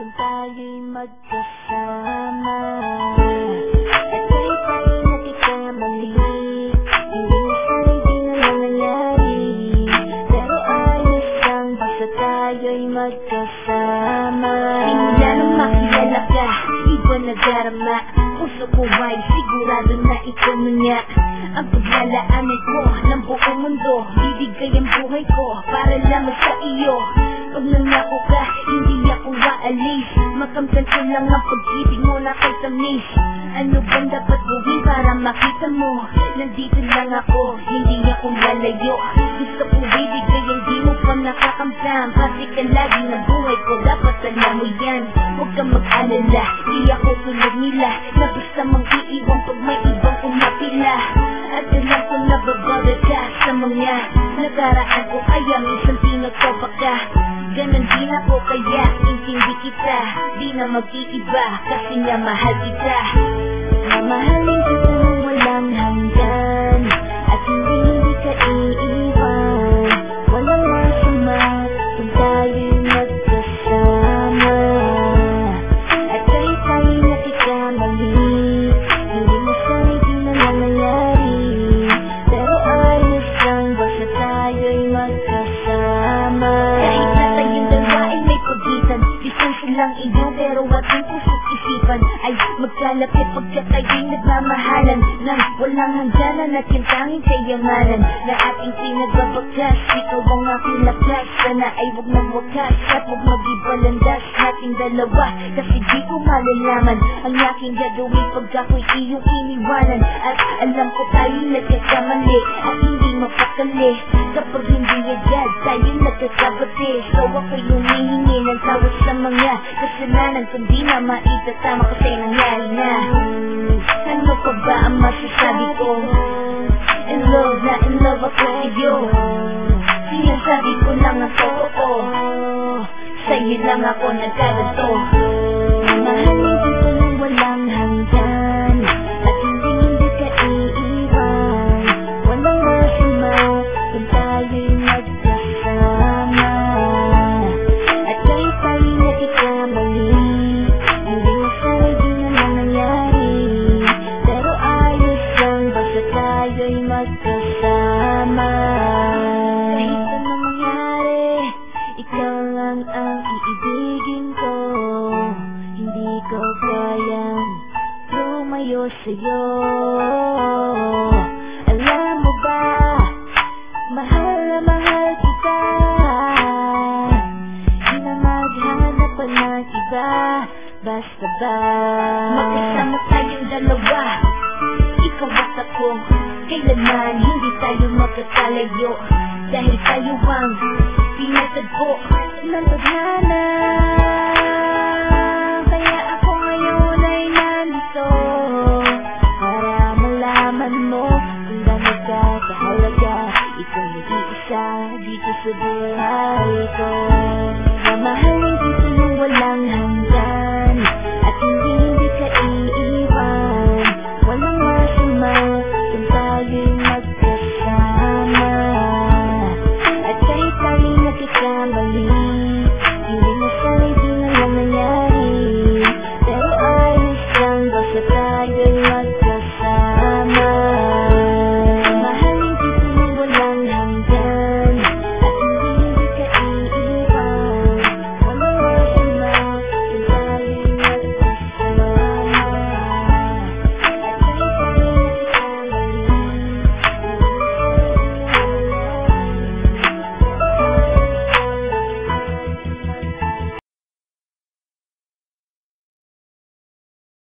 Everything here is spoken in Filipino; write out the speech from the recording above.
kung tayo'y magkasama. At kahit tayo'y nakikamali, hindi na sana'y di na lang nangyari. Pero ayos lang basta tayo'y magkasama. Simula nang makilala ka, iba na darama. Puso ko ay sigurado na ikaw na nga ang paglalaanan ko ng buong mundo. Bibigay ang buhay ko para lamang sa iyo. Pag nangako ka, hindi ako waalis. Makamtan ko lang ang pag-ibig mo na kay tamis. Ano bang dapat gawin para makita mo? Nandito lang ako, hindi ako lalayo. Gusto ko bibigay ang di mo pa nakakamdam. Kasi ka lagi na buhay ko, dapat alam mo yan. Huwag kang mag-alala, di ako tulad nila na basta mang iiwan pag may ibang umapila. At alam ko na babaga ka sa mga nakaraan ko, kaya minsan pinagtopa ka. Ganon din ako kaya intindi kita, di na mag-iiba kasi nga mahal kita. Mamahalin kita nang walang hanggan, at hindi ka iiwan. Walang masama kung tayo'y magkasama. At kahit tayo'y nakikamali, hindi mo sana'y di na lang nangyari. Pero ayos lang basta tayo'y magkasama. Kahit na tayong dalawa ay may pagitan, distansya lang iyo pero ating puso't isipan ay magkalapit pagkat tayo'y nagmamahalan nang walang hangganan at yung tanging kayamanan na ating pinagbabagas. Ikaw ang aking lakas, sana ay huwag nang wakas at huwag mag-ibalandas nating dalawa. Kasi di ko malalaman ang aking gagawin pag ako'y iyong iniwanan. At alam ko tayo'y nagkakamali at hindi mapakali kapag hindi agad tayo'y nagkakabati. So ako'y humihingi ng tawad sa mga kasalanan kung di na maitatama kasi nangyari na. Ano pa ba ang masasabi ko? In love na in love ako sa'yo. Sinasabi ko lang ang totoo, sa'yo lang ako nagkagato. Mahalin kita nang walang hanggan, at hindi ka iiwan. Walang masama kung tayo'y magkasama. At kahit tayo'y nakikamali, hindi na sana'y di na lang nangyari. Pero ayos lang basta tayo'y magkasama. Kahit anong mangyari, ikaw lang ang iibigin ko. Hindi ko kayang lumayo sa'yo. Alam mo ba, mahal na mahal kita. Di na maghanap pa ng iba, basta ba magkasama tayong dalawa, ikaw at ako. Kailanman hindi tayo magkakalayo, dahil tayo ang pinatagpo ng tadhana. Kaya ako ngayon ay nandito para malaman mo kung gano'n ka kahalaga. Ikaw nag-iisa dito sa buhay ko. Mamahalin kita nang walang hanggan,